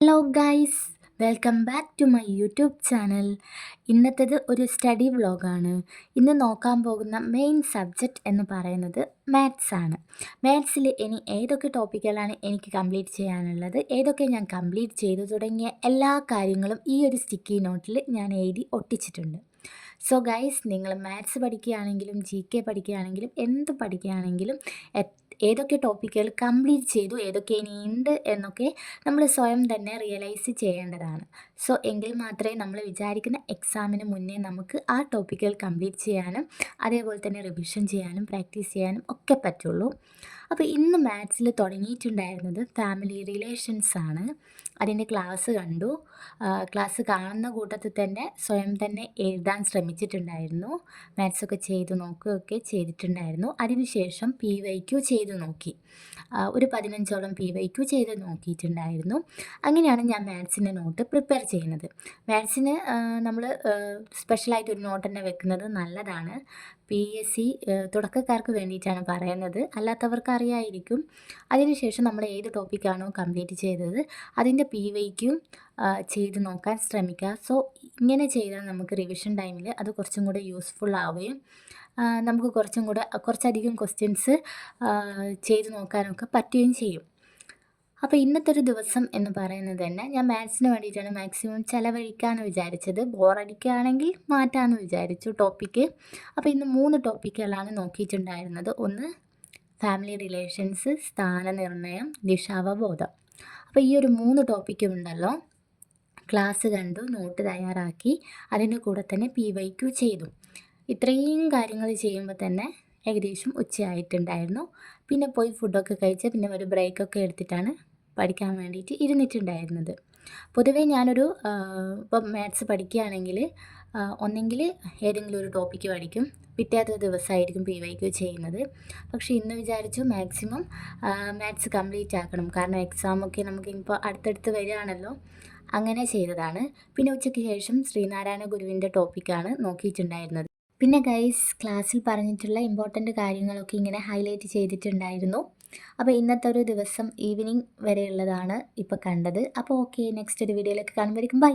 Hello guys, welcome back to my YouTube channel. ഇന്നത്തേത് ഒരു study വ്ളോഗാണ്. ഇന്ന് നോക്കാൻ പോകുന്ന മെയിൻ സബ്ജക്റ്റ് എന്ന് പറയുന്നത് മാത്സ് ആണ്. മാത്സിൽ ഇനി ഏതൊക്കെ ടോപ്പിക്കുകളാണ് എനിക്ക് കംപ്ലീറ്റ് ചെയ്യാനുള്ളത്, ഏതൊക്കെ ഞാൻ കംപ്ലീറ്റ് ചെയ്തു തുടങ്ങിയ എല്ലാ കാര്യങ്ങളും ഈ ഒരു സ്റ്റിക്കി നോട്ടിൽ ഞാൻ എഴുതി ഒട്ടിച്ചിട്ടുണ്ട്. സോ ഗൈസ്, നിങ്ങൾ മാത്സ് പഠിക്കുകയാണെങ്കിലും GK പഠിക്കുകയാണെങ്കിലും എന്ത് പഠിക്കുകയാണെങ്കിലും ഏതൊക്കെ ടോപ്പിക്കുകൾ കംപ്ലീറ്റ് ചെയ്തു, ഏതൊക്കെ ഇനിയുണ്ട് എന്നൊക്കെ നമ്മൾ സ്വയം തന്നെ റിയലൈസ് ചെയ്യേണ്ടതാണ്. സോ എങ്കിൽ മാത്രമേ നമ്മൾ വിചാരിക്കുന്ന എക്സാമിന് മുന്നേ നമുക്ക് ആ ടോപ്പിക്കുകൾ കംപ്ലീറ്റ് ചെയ്യാനും അതേപോലെ തന്നെ റിവിഷൻ ചെയ്യാനും പ്രാക്ടീസ് ചെയ്യാനും ഒക്കെ പറ്റുള്ളൂ. അപ്പോൾ ഇന്ന് മാത്സിൽ തുടങ്ങിയിട്ടുണ്ടായിരുന്നത് ഫാമിലി റിലേഷൻസ് ആണ്. അതിൻ്റെ ക്ലാസ് കണ്ടു. ക്ലാസ് കാണുന്ന കൂട്ടത്തിൽ തന്നെ സ്വയം തന്നെ എഴുതാൻ ശ്രമിച്ചിട്ടുണ്ടായിരുന്നു. മാത്സൊക്കെ ചെയ്ത് നോക്കുകയൊക്കെ ചെയ്തിട്ടുണ്ടായിരുന്നു. അതിനുശേഷം PYQ ചെയ്ത് നോക്കി. ഒരു 15ഓളം PYQ ചെയ്ത് നോക്കിയിട്ടുണ്ടായിരുന്നു. അങ്ങനെയാണ് ഞാൻ മാത്സിൻ്റെ നോട്ട് പ്രിപ്പയർ ചെയ്യുന്നത്. മാത്സിന് നമ്മൾ സ്പെഷ്യലായിട്ട് ഒരു നോട്ട് തന്നെ വെക്കുന്നത് നല്ലതാണ്. PSC തുടക്കക്കാർക്ക് വേണ്ടിയിട്ടാണ് പറയുന്നത്, അല്ലാത്തവർക്ക് അറിയായിരിക്കും. അതിനുശേഷം നമ്മൾ ഏത് ടോപ്പിക്കാണോ കംപ്ലീറ്റ് ചെയ്തത് അതിൻ്റെ PYQ ചെയ്ത് നോക്കാൻ ശ്രമിക്കുക. സോ ഇങ്ങനെ ചെയ്താൽ നമുക്ക് റിവിഷൻ ടൈമിൽ അത് കുറച്ചും കൂടെ യൂസ്ഫുൾ ആവുകയും നമുക്ക് കുറച്ചധികം ക്വസ്റ്റ്യൻസ് ചെയ്ത് നോക്കാനൊക്കെ പറ്റുകയും ചെയ്യും. അപ്പോൾ ഇന്നത്തെ ഒരു ദിവസം എന്ന് പറയുന്നത് തന്നെ ഞാൻ മാത്സിന് വേണ്ടിയിട്ടാണ് മാക്സിമം ചിലവഴിക്കാമെന്ന് വിചാരിച്ചത്. ബോറടിക്കുകയാണെങ്കിൽ മാറ്റാമെന്ന് വിചാരിച്ചു ടോപ്പിക്ക്. അപ്പോൾ ഇന്ന് 3 ടോപ്പിക്കുകളാണ് നോക്കിയിട്ടുണ്ടായിരുന്നത്. ഒന്ന് ഫാമിലി റിലേഷൻസ്, സ്ഥാനനിർണ്ണയം, ദിശാവബോധം. അപ്പോൾ ഈ ഒരു 3 ടോപ്പിക്കും ഉണ്ടല്ലോ, ക്ലാസ് കണ്ടു, നോട്ട് തയ്യാറാക്കി, അതിൻ്റെ കൂടെ തന്നെ PYQ ചെയ്തു. ഇത്രയും കാര്യങ്ങൾ ചെയ്യുമ്പോൾ തന്നെ ഏകദേശം ഉച്ചയായിട്ടുണ്ടായിരുന്നു. പിന്നെ പോയി ഫുഡൊക്കെ കഴിച്ച് പിന്നെ ഒരു ബ്രേക്കൊക്കെ എടുത്തിട്ടാണ് പഠിക്കാൻ വേണ്ടിയിട്ട് ഇരുന്നിട്ടുണ്ടായിരുന്നത്. പൊതുവേ ഞാനൊരു ഇപ്പം മാത്സ് പഠിക്കുകയാണെങ്കിൽ ഒന്നെങ്കിൽ ഏതെങ്കിലും ഒരു ടോപ്പിക്ക് പഠിക്കും, പിറ്റേത്തെ ദിവസമായിരിക്കും PYQ ചെയ്യുന്നത്. പക്ഷേ ഇന്ന് വിചാരിച്ചു മാക്സിമം മാത്സ് കംപ്ലീറ്റ് ആക്കണം, കാരണം എക്സാമൊക്കെ നമുക്ക് ഇപ്പോൾ അടുത്തടുത്ത് വരികയാണല്ലോ. അങ്ങനെ ചെയ്തതാണ്. പിന്നെ ഉച്ചയ്ക്ക് ശേഷം ശ്രീനാരായണ ഗുരുവിൻ്റെ ടോപ്പിക്കാണ് നോക്കിയിട്ടുണ്ടായിരുന്നത്. പിന്നെ ഗൈസ്, ക്ലാസ്സിൽ പറഞ്ഞിട്ടുള്ള ഇമ്പോർട്ടൻ്റ് കാര്യങ്ങളൊക്കെ ഇങ്ങനെ ഹൈലൈറ്റ് ചെയ്തിട്ടുണ്ടായിരുന്നു. അപ്പോൾ ഇന്നത്തെ ഒരു ദിവസം ഈവനിങ് വരെയുള്ളതാണ് ഇപ്പോൾ കണ്ടത്. അപ്പോൾ ഓക്കെ, നെക്സ്റ്റ് ഒരു വീഡിയോയിലേക്ക് കാണുമ്പോഴേക്കും ബൈ.